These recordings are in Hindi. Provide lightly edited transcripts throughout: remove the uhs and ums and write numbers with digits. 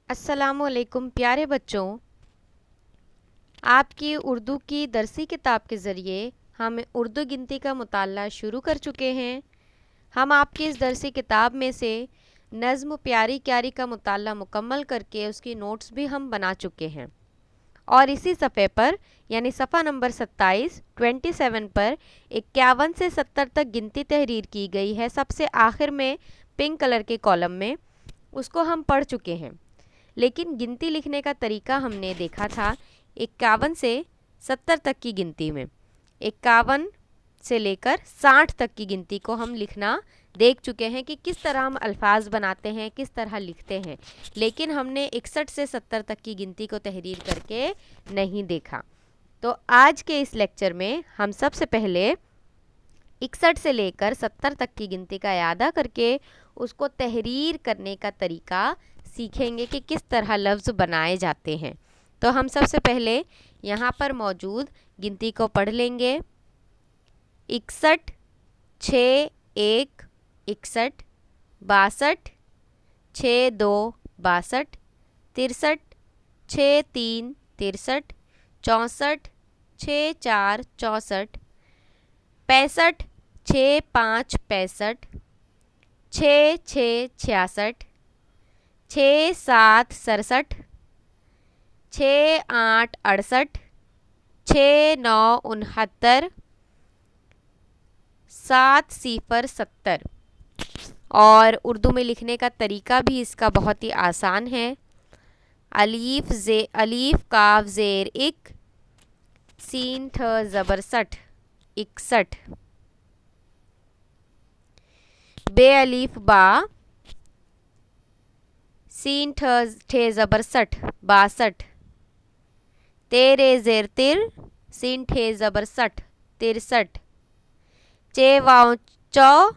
अस्सलामुअलैकुम प्यारे बच्चों, आपकी उर्दू की दरसी किताब के ज़रिए हम उर्दू गिनती का मुताला शुरू कर चुके हैं। हम आपकी इस दरसी किताब में से नज़्म प्यारी क्यारी का मुताला मुकम्मल करके उसकी नोट्स भी हम बना चुके हैं और इसी सफ़े पर यानी सफ़ा नंबर 27 पर 51 से 70 तक गिनती तहरीर की गई है। सबसे आखिर में पिंक कलर के कॉलम में उसको हम पढ़ चुके हैं, लेकिन गिनती लिखने का तरीका हमने देखा था 51 से 70 तक की गिनती में। 51 से लेकर 60 तक की गिनती को हम लिखना देख चुके हैं कि किस तरह हम अल्फाज बनाते हैं, किस तरह लिखते हैं, लेकिन हमने 61 से 70 तक की गिनती को तहरीर करके नहीं देखा। तो आज के इस लेक्चर में हम सबसे पहले 61 से लेकर 70 तक की गिनती का यादा करके उसको तहरीर करने का तरीका सीखेंगे कि किस तरह लफ्ज़ बनाए जाते हैं। तो हम सबसे पहले यहाँ पर मौजूद गिनती को पढ़ लेंगे। 61, 6 1 61, 62, 6 2 62, 63, 6 3 63, 64, 6 4 64, 65, 6 5 65, 6 6 66, 6 7 67, 6 8 68, 6 9 69, 7 0 70। और उर्दू में लिखने का तरीका भी इसका बहुत ही आसान है। अलीफ काफ ज़ेर इक, सीन ठ ज़बर सठ 61, बे अलीफ बा, सीन ठे ज़बर सठ 62, तेरे ज़ेर तिर, सीन ठे ज़बर सठ 63, चे वाव चौ,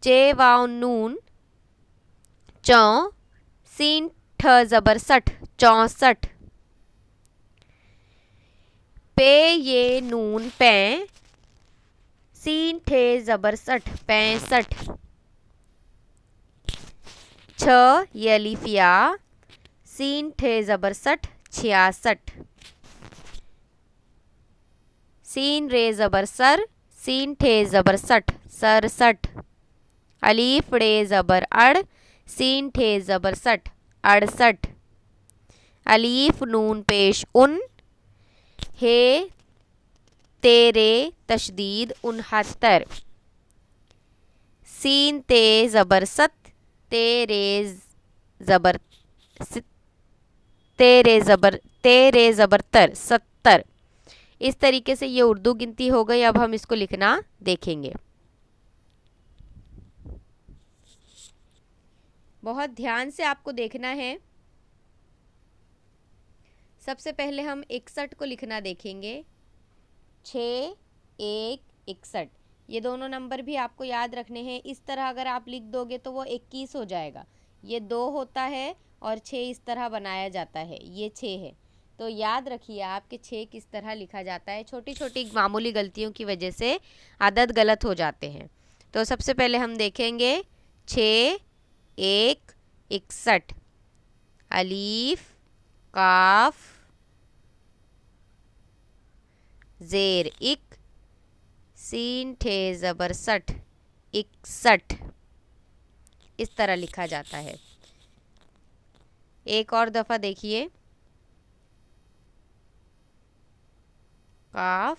चे वाव नून चौ, सीन ठ ज़बर सठ 64, पे ये नून पै, सीन ठे ज़बर सठ 65, छ ये अलीफ या, सीन ठे ज़बर सठ 66, सीन रे ज़बर सर, सीन ठे ज़बर सठ 67, अलीफ रे ज़बर अड़, सीन ठे ज़बर सठ 68, अलीफ नून पेश उन, हे तेरे तशदीद 69, सीन ते ज़बर सत, तेरे ज़बर तेरे ज़बर तर 70। इस तरीके से ये उर्दू गिनती हो गई। अब हम इसको लिखना देखेंगे। बहुत ध्यान से आपको देखना है। सबसे पहले हम 61 को लिखना देखेंगे। 6 1 61, ये दोनों नंबर भी आपको याद रखने हैं। इस तरह अगर आप लिख दोगे तो वो 21 हो जाएगा। ये 2 होता है और 6 इस तरह बनाया जाता है, ये 6 है। तो याद रखिए आप कि 6 किस तरह लिखा जाता है। छोटी छोटी मामूली गलतियों की वजह से आदत गलत हो जाते हैं। तो सबसे पहले हम देखेंगे 6 1 61, अलीफ काफ ज़ेर इक, सीन ठे ज़बर सठ 61, इस तरह लिखा जाता है। एक और दफ़ा देखिए। काफ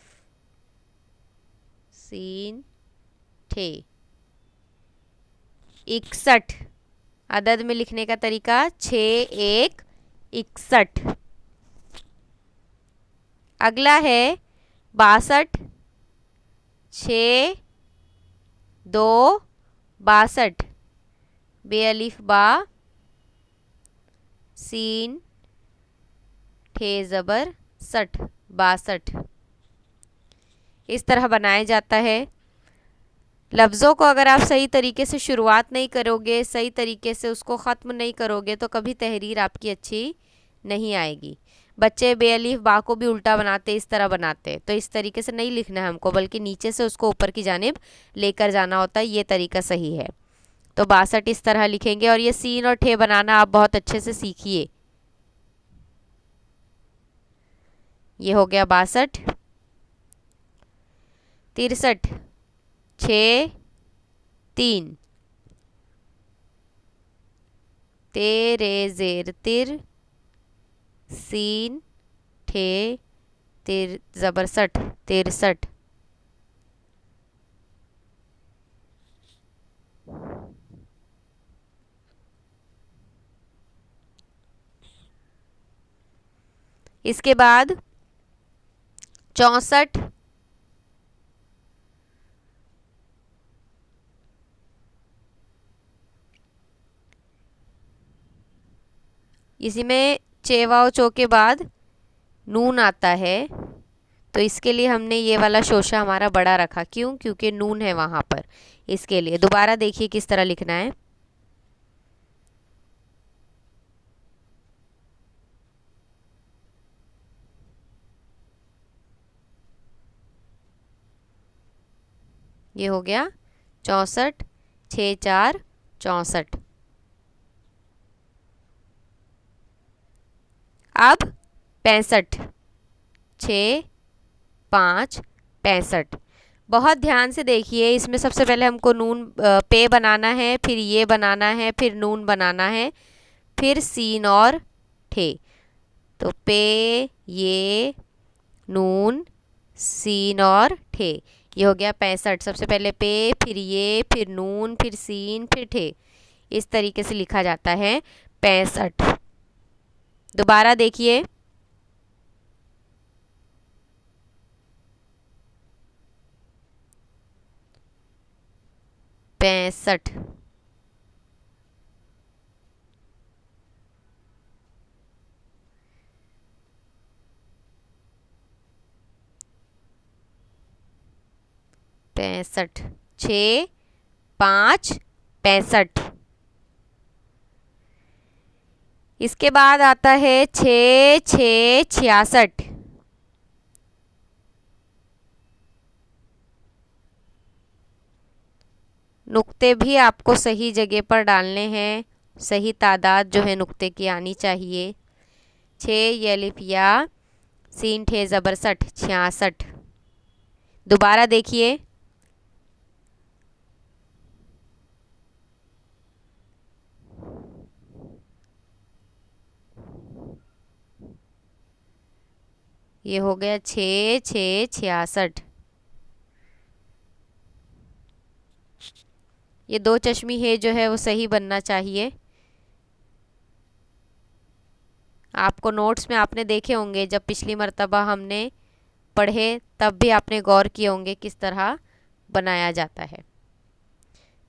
सीन ठे 61, अदद में लिखने का तरीका 6 1 61। अगला है 62, 6 2 62, बे अलिफ बा, सीन ठे ज़बर सठ 62, इस तरह बनाया जाता है। लफ्ज़ों को अगर आप सही तरीके से शुरुआत नहीं करोगे, सही तरीके से उसको ख़त्म नहीं करोगे तो कभी तहरीर आपकी अच्छी नहीं आएगी। बच्चे बेअलीफ बा को भी उल्टा बनाते, इस तरह बनाते, तो इस तरीके से नहीं लिखना है हमको, बल्कि नीचे से उसको ऊपर की जानिब लेकर जाना होता है। ये तरीका सही है। तो 62 इस तरह लिखेंगे। और ये सीन और ठे बनाना आप बहुत अच्छे से सीखिए। ये हो गया 62। 63 6 3 तेरे जेर तिर सीन ठे तिर जबर सठ 63। इसके बाद 64 इसी में चेवाओ चो के बाद नून आता है, तो इसके लिए हमने ये वाला शोशा हमारा बड़ा रखा। क्यों? क्योंकि नून है वहाँ पर, इसके लिए। दोबारा देखिए किस तरह लिखना है। ये हो गया 64 6 4 64। अब 65 6 5 65। बहुत ध्यान से देखिए, इसमें सबसे पहले हमको नून पे बनाना है, फिर ये बनाना है, फिर नून बनाना है, फिर सीन और ठे। तो पे ये नून सीन और ठे, ये हो गया 65। सबसे पहले पे, फिर ये, फिर नून, फिर सीन, फिर ठे। इस तरीके से लिखा जाता है 65। दोबारा देखिए। 65। 65 6 5 65। इसके बाद आता है 6 6 66। नुक्ते भी आपको सही जगह पर डालने हैं, सही तादाद जो है नुक्ते की आनी चाहिए। 6 ये अलिफ या, सीन ठे ज़बर सठ 66। दोबारा देखिए। ये हो गया 6 6 66। ये दो चश्मी है जो है वो सही बनना चाहिए। आपको नोट्स में आपने देखे होंगे, जब पिछली मर्तबा हमने पढ़े तब भी आपने गौर किए होंगे किस तरह बनाया जाता है।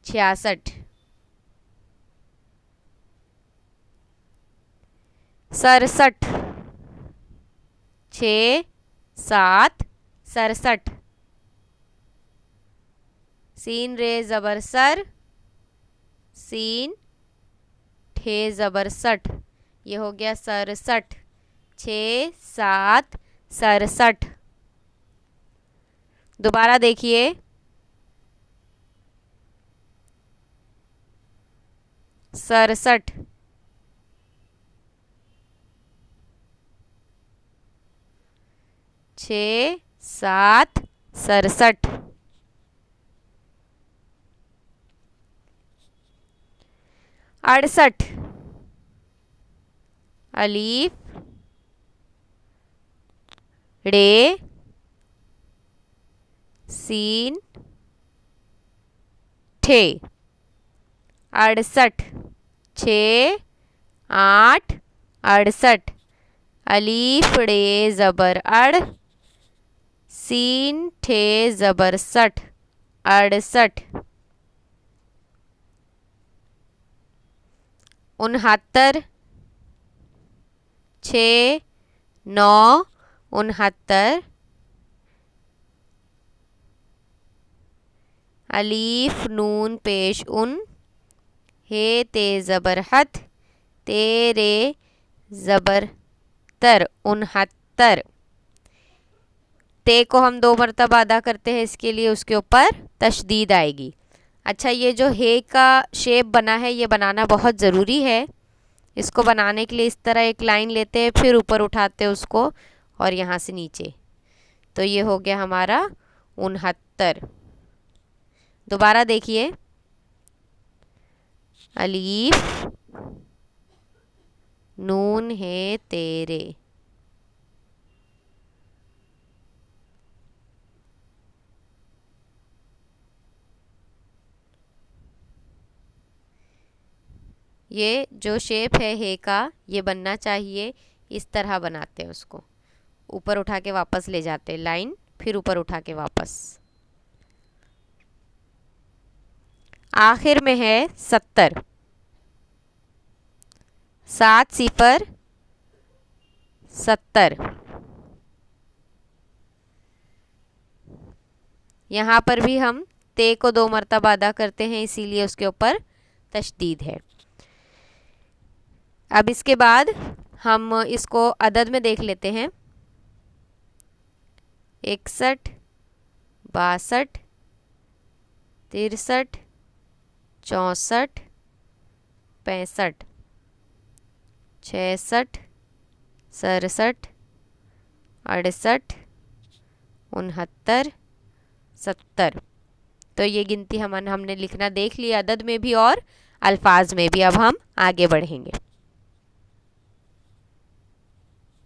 66 67 6 7 67। सीन रे ज़बर सर सीन ठे ज़बर सठ, ये हो गया 67। 6 7 67। दोबारा देखिए। 67 6 7 67। अड़सठ अलीफ रे सीन ठे 68 6 8 68। अलीफ रे ज़बर अड़ सीन ठे ज़बर सठ 68। 69 6 9 69। अलीफ नून पेश उन हे ते ज़बर हथ तेरे ज़बर तर 69। ते को हम 2 मरतबा अदा करते हैं, इसके लिए उसके ऊपर तशदीद आएगी। अच्छा, ये जो हे का शेप बना है ये बनाना बहुत ज़रूरी है। इसको बनाने के लिए इस तरह एक लाइन लेते हैं, फिर ऊपर उठाते हैं उसको और यहाँ से नीचे, तो ये हो गया हमारा 69। दोबारा देखिए, अलीफ नून है तेरे। ये जो शेप है हे का ये बनना चाहिए, इस तरह बनाते हैं उसको, ऊपर उठा के वापस ले जाते हैं लाइन, फिर ऊपर उठा के वापस। आखिर में है 70, 7 सिफर 70। यहाँ पर भी हम ते को 2 मरतबा अदा करते हैं, इसीलिए उसके ऊपर तशदीद है। अब इसके बाद हम इसको अदद में देख लेते हैं। 61, 62, 63, 64, 65, 66, 67, 68, 69, 70। तो ये गिनती हमने लिखना देख लिया अदद में भी और अल्फाज में भी। अब हम आगे बढ़ेंगे।